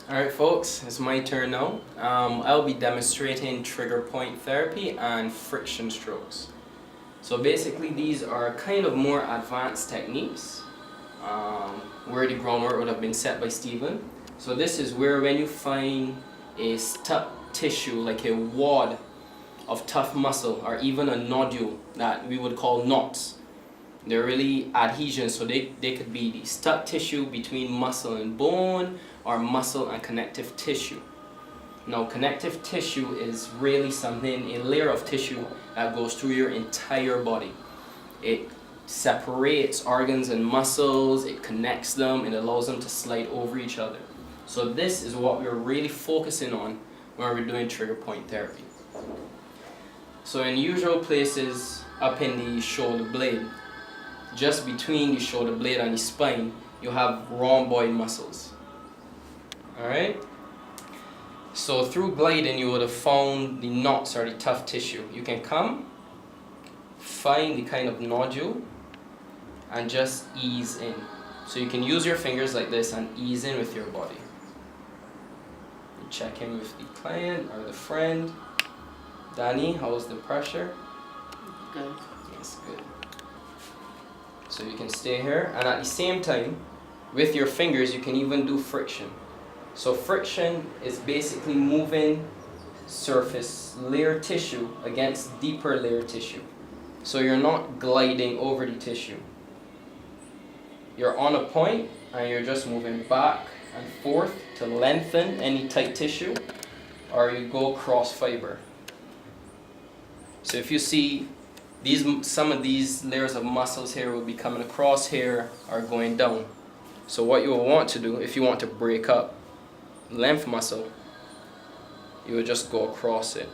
Alright folks, it's my turn now. I'll be demonstrating trigger point therapy and friction strokes. So basically these are kind of more advanced techniques where the groundwork would have been set by Stephen. So this is where when you find a stuck tissue like a wad of tough muscle or even a nodule that we would call knots. They're really adhesions, so they could be the stuck tissue between muscle and bone or muscle and connective tissue. Now connective tissue is really something, a layer of tissue that goes through your entire body. It separates organs and muscles, it connects them, it allows them to slide over each other. So this is what we're really focusing on when we're doing trigger point therapy. So in usual places up in the shoulder blade, just between the shoulder blade and the spine, you have rhomboid muscles. Alright? So through gliding, you would have found the knots or the tough tissue. You can come, find the kind of nodule, and just ease in. So you can use your fingers like this and ease in with your body. You check in with the client or the friend. Danny, how's the pressure? Good. Yes, good. So you can stay here, and at the same time, with your fingers, you can even do friction. So friction is basically moving surface layer tissue against deeper layer tissue. So you're not gliding over the tissue. You're on a point, and you're just moving back and forth to lengthen any tight tissue, or you go cross fiber. So if you see some of these layers of muscles here will be coming across here or going down. So what you will want to do, if you want to break up length muscle, you will just go across it.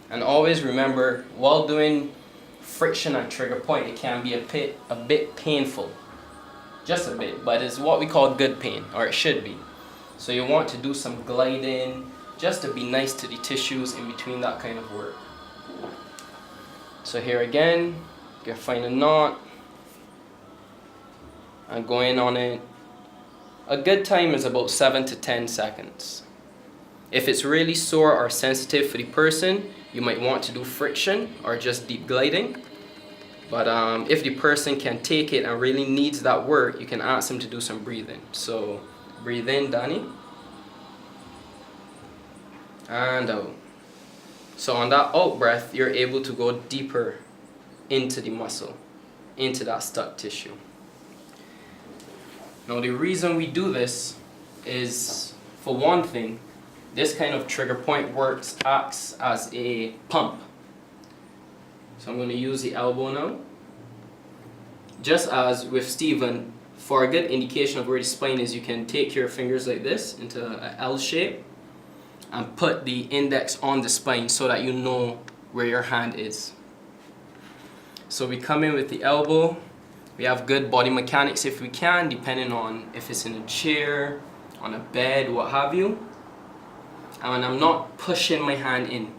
And always remember, while doing friction and trigger point, it can be a bit painful. Just a bit, but it's what we call good pain, or it should be. So you want to do some gliding just to be nice to the tissues in between that kind of work. So here again, you can find a knot and go in on it. A good time is about 7 to 10 seconds. If it's really sore or sensitive for the person, you might want to do friction or just deep gliding. But if the person can take it and really needs that work, you can ask them to do some breathing. So breathe in, Danny. And out. So on that out breath, you're able to go deeper into the muscle, into that stuck tissue. Now the reason we do this is, for one thing, this kind of trigger point acts as a pump. So I'm going to use the elbow now. Just as with Stephen, for a good indication of where the spine is, you can take your fingers like this into an L shape and put the index on the spine so that you know where your hand is. So we come in with the elbow. We have good body mechanics if we can, depending on if it's in a chair, on a bed, what have you. And I'm not pushing my hand in.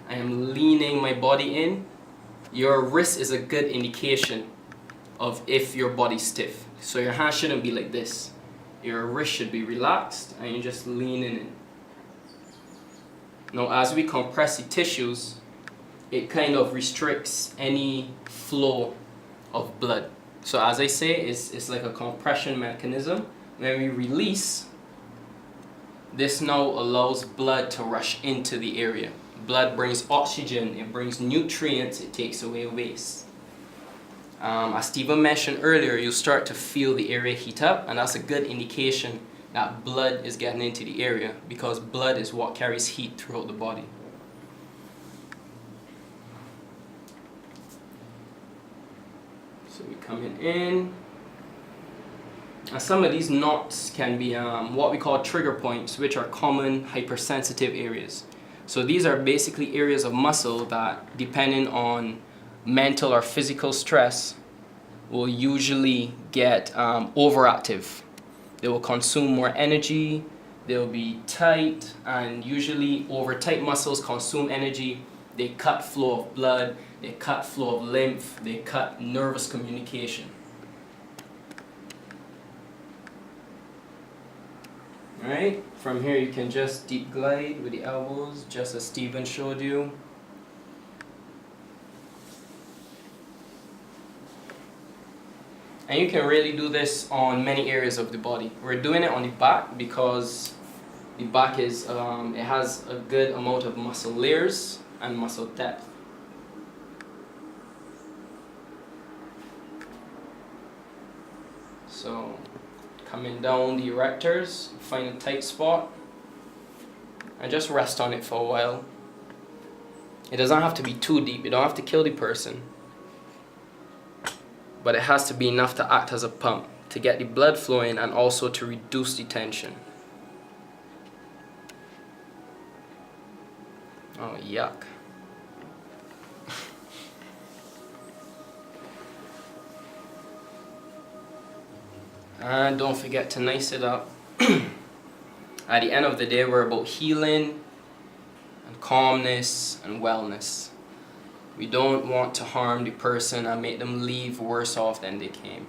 I am leaning my body in. Your wrist is a good indication of if your body's stiff. So your hand shouldn't be like this. Your wrist should be relaxed and you're just leaning in. Now as we compress the tissues, it kind of restricts any flow of blood. So as I say, it's like a compression mechanism. When we release, this now allows blood to rush into the area. Blood brings oxygen, it brings nutrients, it takes away waste. As Stephen mentioned earlier, you'll start to feel the area heat up, and that's a good indication that blood is getting into the area, because blood is what carries heat throughout the body. So we're coming in. And some of these knots can be what we call trigger points, which are common hypersensitive areas. So these are basically areas of muscle that, depending on mental or physical stress, will usually get overactive. They will consume more energy, they'll be tight, and usually over tight muscles consume energy They cut flow of blood, they cut flow of lymph, they cut nervous communication. Alright, from here you can just deep glide with the elbows, just as Steven showed you. And you can really do this on many areas of the body. We're doing it on the back because the back is, it has a good amount of muscle layers and muscle depth. So, coming down the erectors, find a tight spot, and just rest on it for a while. It doesn't have to be too deep, you don't have to kill the person. But it has to be enough to act as a pump, to get the blood flowing and also to reduce the tension. Oh, yuck. And don't forget to nice it up. At the end of the day, we're about healing and calmness and wellness. We don't want to harm the person and make them leave worse off than they came.